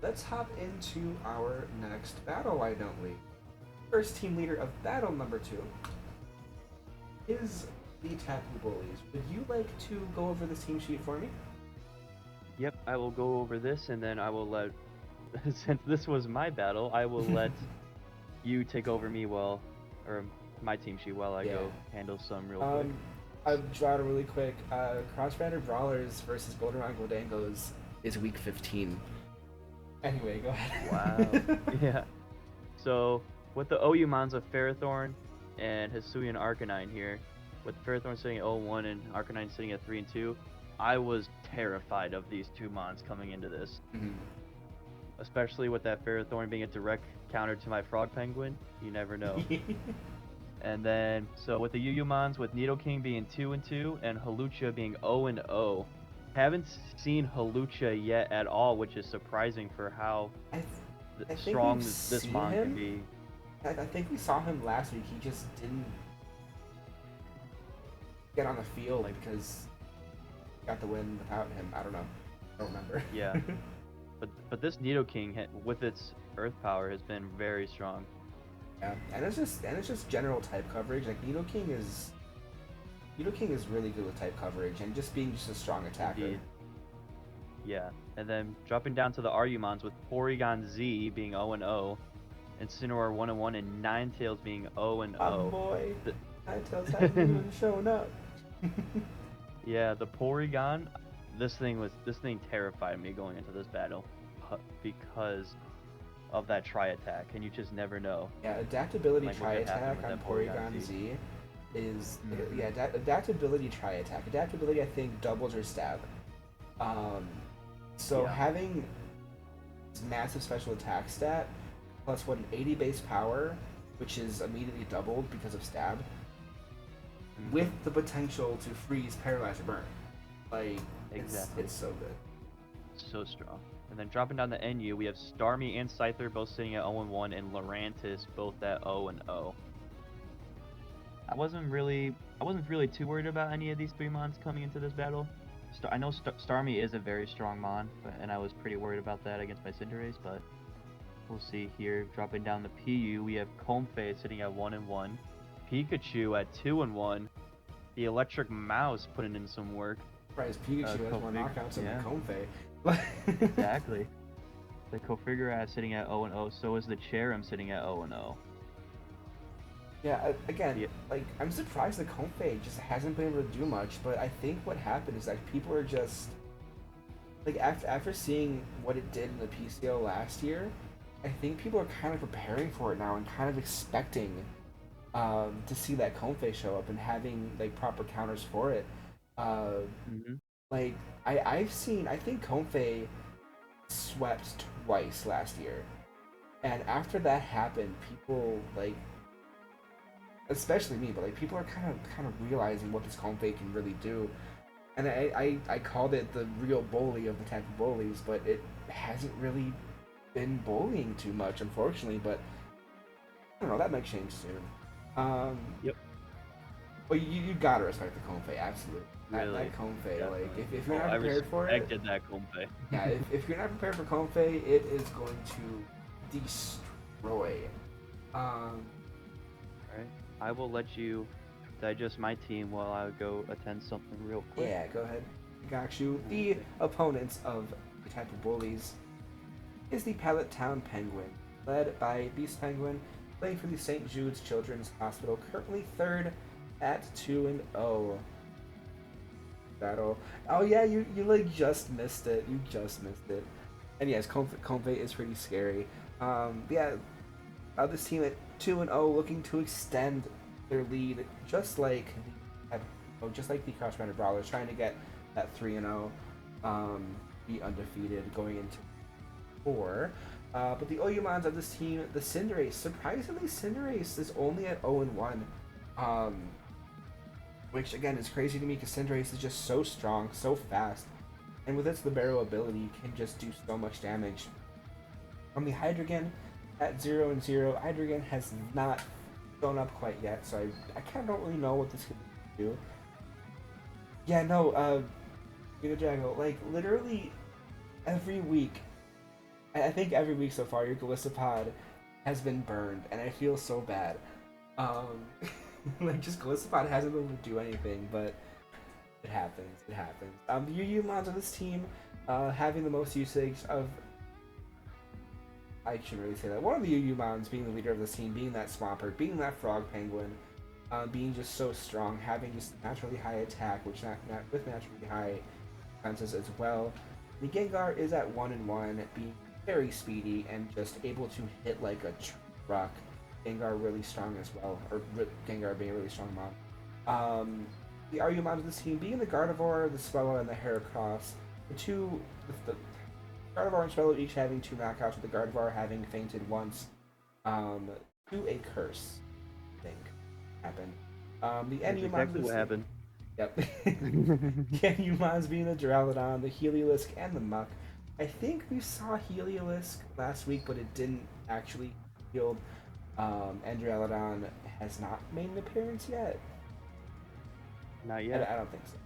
let's hop into our next battle, why don't we? First team leader of battle number 2 is the Tapu Bullies. Would you like to go over this team sheet for me? Yep, I will go over this and then I will let, since this was my battle, I will let you take over me or my team sheet while I Yeah. go handle some real quick. I've drawn it really quick. Crossbanner Brawlers versus Golden Dangos is week 15. Anyway, go ahead. Wow. Yeah. So with the OU Monza Ferrothorn and Hisuian Arcanine here, with Ferrothorn sitting at 0-1 and Arcanine sitting at 3-2, I was terrified of these two Mons coming into this. Mhm. Especially with that Ferrothorn being a direct counter to my Frog Penguin. You never know. And then, so with the UU Mons, with Nidoking being 2-2 and Hawlucha being 0-0. Haven't seen Hawlucha yet at all, which is surprising for how I think strong we've this seen Mon him. can be. I think we saw him last week. He just didn't get on the field because he got the win without him. I don't know. I don't remember. Yeah. But this Nidoking with its Earth power has been very strong. Yeah, and it's just general type coverage. Like Nidoking is really good with type coverage and just being just a strong attacker. Indeed. Yeah, and then dropping down to the Argumons with Porygon Z being 0-0, Incineroar 1-1, and Ninetales being 0-0. Oh boy, Ninetales hasn't even shown up. Yeah, the Porygon, this thing terrified me going into this battle because of that tri-attack, and you just never know. Yeah, adaptability Like, tri-attack on Porygon Z is adaptability tri-attack. Adaptability, I think, doubles your stab. So having massive special attack stat plus what, an 80 base power, which is immediately doubled because of stab, with the potential to freeze, paralyze, or burn. Like, exactly. It's so good. So strong. And then dropping down the NU, we have Starmie and Scyther both sitting at 0-1, and Lurantis both at 0-0. I wasn't really too worried about any of these three Mons coming into this battle. I know Starmie is a very strong Mon, and I was pretty worried about that against my Cinderace, but we'll see here. Dropping down the PU, we have Comfey sitting at 1-1, Pikachu at 2-1, the Electric Mouse putting in some work. Surprise, Pikachu has more knockouts than the Comfey. Exactly. The Kofigura sitting at 0-0, so is the Cherim sitting at 0-0. Yeah, again, like, I'm surprised the Comfey just hasn't been able to do much, but I think what happened is, like, people are just, like, after seeing what it did in the PCO last year, I think people are kind of preparing for it now and kind of expecting to see that Comfey show up and having, like, proper counters for it. Like, I think Comfey swept twice last year, and after that happened, people, like, especially me, but like people are kind of realizing what this Comfey can really do, and I called it the real bully of the Tapu Bullies, but it hasn't really been bullying too much, unfortunately. But I don't know, that might change soon. Yep. But you gotta respect the Comfey, absolutely. Really? That Comfey, Definitely. like if you're not prepared for it, I respected that Comfey. yeah, if you're not prepared for Comfey, it is going to destroy. Alright. I will let you digest my team while I go attend something real quick. Yeah, go ahead. Got you. The opponents of the Tapu Bullies is the Pallet Town Penguin, led by Beast Penguin, playing for the St. Jude's Children's Hospital, currently third at 2-0. Battle. Oh yeah, you like just missed it. You just missed it. And yes, Comfey is pretty scary. Yeah, this team at 2-0, looking to extend their lead, just like the Crossbanner Brawlers, trying to get that 3-0, be undefeated going into 4. But the Oyumons of this team, the Cinderace, surprisingly, Cinderace is only at 0-1, which again is crazy to me because Cinderace is just so strong, so fast, and with its Libero ability, can just do so much damage. From the Hydreigon at 0-0, Hydreigon has not shown up quite yet, so I kind of don't really know what this could do. Yeah, no, Jago, like literally every week I think every week so far, your Galissapod has been burned, and I feel so bad. Um, like, just Galissapod hasn't been able to do anything, but it happens. It happens. The UU Mons on this team, having the most usage of. I shouldn't really say that. One of the UU Mons being the leader of this team, being that Swampert, being that Frog Penguin, being just so strong, having just naturally high attack, which with naturally high defenses as well. The Gengar is at 1-1, being very speedy and just able to hit like a truck. Gengar really strong as well, or Gengar being a really strong mon. The RU mons of this team being the Gardevoir, the Swellow, and the Heracross. The Gardevoir and Swellow each having 2 knockouts, with the Gardevoir having fainted once to a curse, I think, happened. The That's NU exactly what happened. Yep. The NU mons being the Duraludon, the Heliolisk, and the Muck. I think we saw Heliolisk last week, but it didn't actually heal. And Duraludon has not made an appearance yet. Not yet. I don't think so.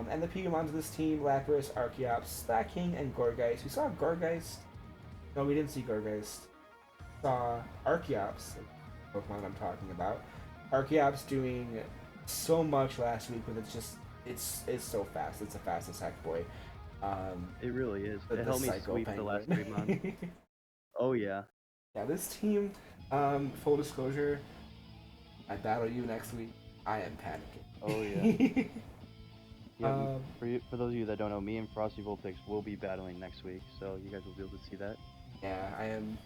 And the Pigmons of this team, Lapras, Archeops, Slaking, and Gourgeist. We saw Gourgeist. No, we didn't see Gourgeist. We saw Archeops, the Pokemon I'm talking about. Archeops doing so much last week, but it's so fast. It's a fast as heck, boy. It really is. It helped me sweep the last 3 months. Oh yeah. Yeah, this team, full disclosure, I battle you next week. I am panicking. Oh yeah. Yeah, for those of you that don't know, me and Frosty Vulpix will be battling next week, so you guys will be able to see that. Yeah, I am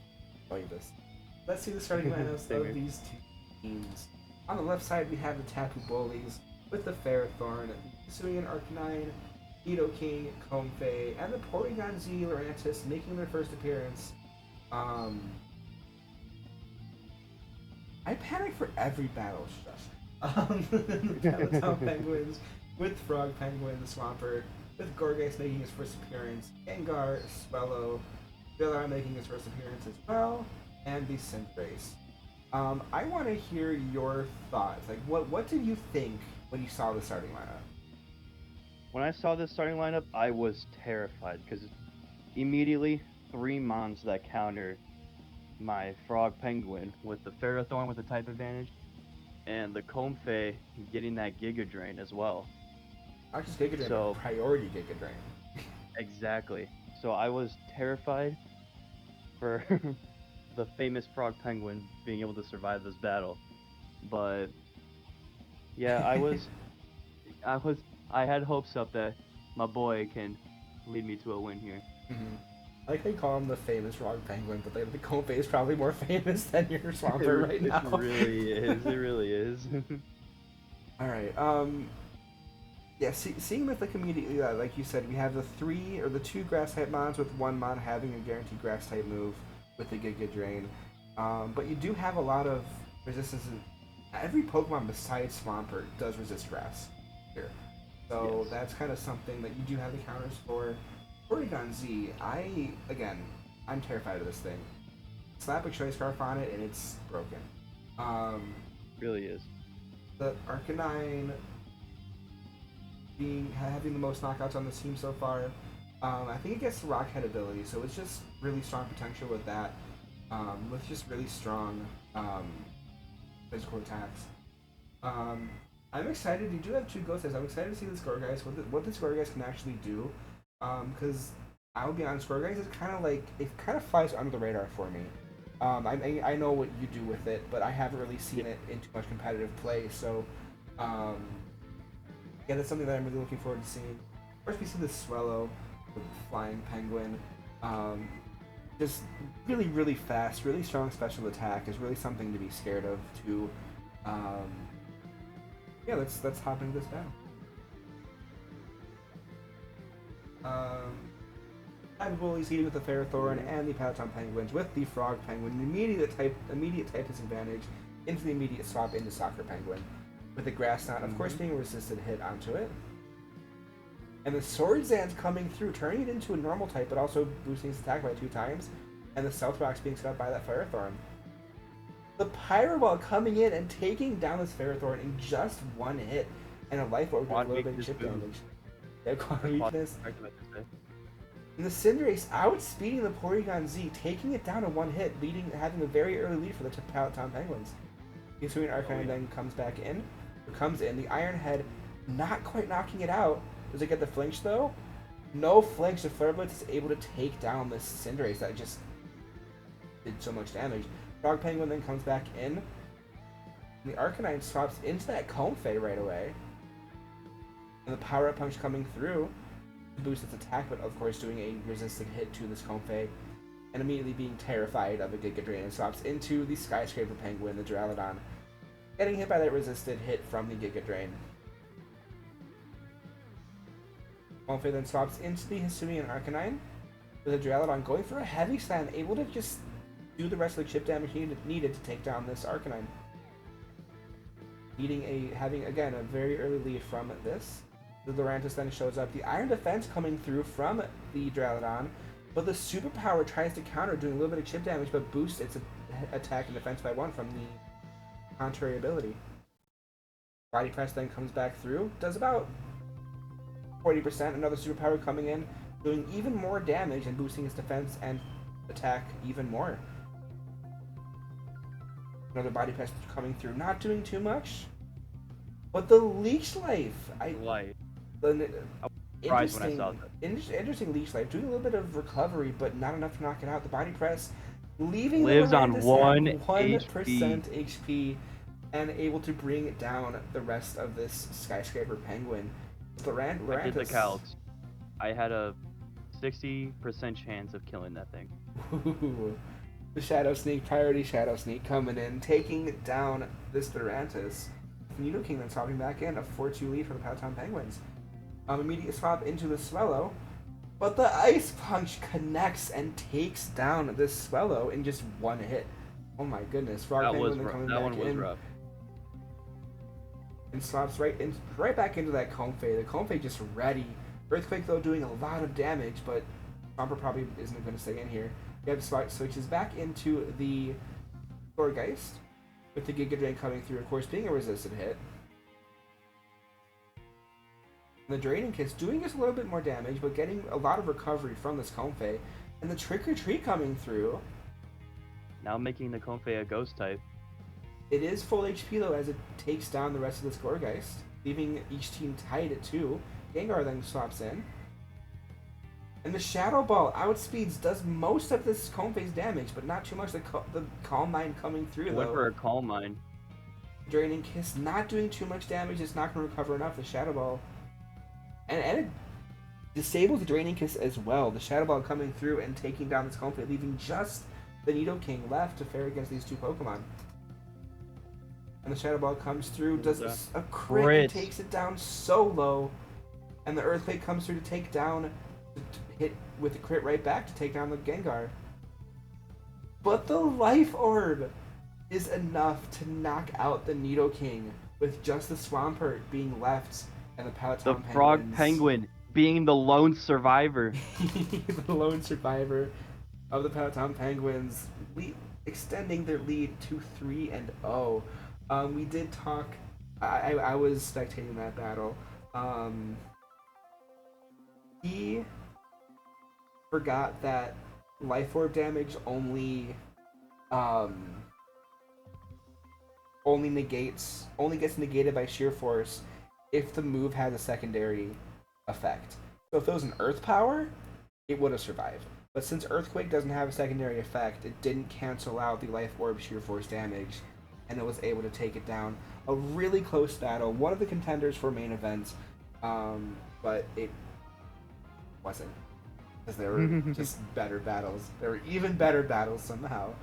enjoying this. Let's see the starting lineups of these two teams. On the left side, we have the Tapu Bullies with the Ferrothorn, the Hisuian Arcanine, Nidoking, Comfey, and the Porygon Z Lurantis making their first appearance. I panic for every battle, the Pallet Penguins with Frog Penguin, the Swampert, with Gourgeist making his first appearance, Gengar, Swellow, Villar making his first appearance as well, and the Cinderace. I want to hear your thoughts. Like, what did you think when you saw the starting lineup? When I saw this starting lineup, I was terrified because immediately 3 mons that counter my Frog Penguin with the Ferrothorn with the type advantage, and the Comfey getting that Giga Drain as well. Not just Giga Drain, but priority Giga Drain. Exactly. So I was terrified for the famous Frog Penguin being able to survive this battle. But yeah, I had hopes up that my boy can lead me to a win here. Mm-hmm. I like they call him the famous Frog Penguin, but the Comfey is probably more famous than your Swampert right now. It really is. It really is. All right. Yeah. Seeing with like immediately, like you said, we have the 2 Grass type mons with 1 mon having a guaranteed Grass type move with the Giga Drain. But you do have a lot of resistance. Every Pokemon besides Swampert does resist Grass here, so yes. That's kind of something that you do have the counters for. Porygon Z, I'm terrified of this thing. Slap a Choice Scarf on it and it's broken. Really is. The Arcanine having the most knockouts on this team so far. I think it gets the Rock Head ability, so it's just really strong potential with that. With just really strong physical attacks. I'm excited. You do have 2 Ghost types. I'm excited to see this Gourgeist, what this Gourgeist can actually do. Because I'll be honest, Gourgeist is kind of flies under the radar for me. I know what you do with it, but I haven't really seen it in too much competitive play. So, yeah, that's something that I'm really looking forward to seeing. First, we see the Swellow, the Flying Penguin. Just really, really fast, really strong special attack is really something to be scared of. Too. Yeah, let's hop into this battle. Tapu Bullies leading with the Ferrothorn and the Pallet Penguins with the Frog Penguin. Immediate type disadvantage into the immediate swap into Soccer Penguin. With the Grass Knot, of course, being a resisted hit onto it. And the Swordsdance coming through, turning it into a normal type, but also boosting its attack by 2 times. And the Stealth Box being set up by that Ferrothorn. The Pyro Ball coming in and taking down this Ferrothorn in just 1 hit. And a Life Orb with a little bit of chip damage. Yeah, quad weakness. And the Cinderace outspeeding the Porygon Z, taking it down in one hit, having a very early lead for the Pallet Town Penguins. Hisuian Arcanine then comes in. The Iron Head not quite knocking it out. Does it get the flinch though? No flinch. The Flare Blitz is able to take down this Cinderace that just did so much damage. Frog Penguin then comes back in. And the Arcanine swaps into that Comfey right away. And the Power Up Punch coming through to boost its attack, but of course doing a resisted hit to this Comfey. And immediately being terrified of a Giga Drain and swaps into the Skyscraper Penguin, the Duraludon, getting hit by that resisted hit from the Giga Drain. Comfey then swaps into the Hisuian Arcanine, with the Duraludon going for a heavy slam, able to just do the rest of the chip damage needed to take down this Arcanine. Having again a very early lead from this. The Lurantis then shows up. The Iron Defense coming through from the Duraludon, but the Superpower tries to counter, doing a little bit of chip damage, but boosts its attack and defense by 1 from the contrary ability. Body Press then comes back through, does about 40%. Another Superpower coming in, doing even more damage and boosting its defense and attack even more. Another Body Press coming through, not doing too much. But the Leech Life, Surprised when I saw that. Interesting Leech Life, doing a little bit of recovery, but not enough to knock it out. The Body Press leaving lives on 1% HP and able to bring down the rest of this Skyscraper Penguin. I did the calcs. I had a 60% chance of killing that thing. Ooh. The Shadow Sneak, priority Shadow Sneak coming in, taking down this Lurantis. Nidoking then swapping back in, a 4-2 lead for the Pallet Town Penguins. Immediate swap into the Swellow, but the Ice Punch connects and takes down this Swellow in just one hit. Oh my goodness! Frog Penguin then coming back in. Rough. And swaps right back into that Comfey. The Comfey just ready. Earthquake though doing a lot of damage, but Stomper probably isn't going to stay in here. Geb switches back into the Gourgeist, with the Giga Drain coming through, of course, being a resisted hit. And the Draining Kiss doing just a little bit more damage, but getting a lot of recovery from this Comfey. And the Trick or Treat coming through. Now making the Comfey a Ghost type. It is full HP though, as it takes down the rest of this Gourgeist, leaving each team tied at 2. Gengar then swaps in. And the Shadow Ball outspeeds, does most of this Comfey's damage, but not too much. The Calm Mind coming through, though. Went for a Calm Mind. Draining Kiss not doing too much damage. It's not going to recover enough. The Shadow Ball. And it disables the Draining Kiss as well. The Shadow Ball coming through and taking down this Comfey, leaving just the Nidoking left to fare against these two Pokemon. And the Shadow Ball comes through, does a crit, and takes it down so low. And the Earthquake comes through to take down... hit with the crit right back to take down the Gengar. But the Life Orb is enough to knock out the Nidoking, with just the Swampert being left and the Pallet Town Penguins. The Frog Penguin being the lone survivor. The lone survivor of the Pallet Town Penguins, extending their lead to 3-0. We did talk... I was spectating that battle. He forgot that Life Orb damage only gets negated by sheer force if the move has a secondary effect. So if it was an Earth Power, it would have survived. But since Earthquake doesn't have a secondary effect, it didn't cancel out the Life Orb sheer force damage, and it was able to take it down. A really close battle, one of the contenders for main events, but it wasn't. Because there were just better battles. There were even better battles somehow.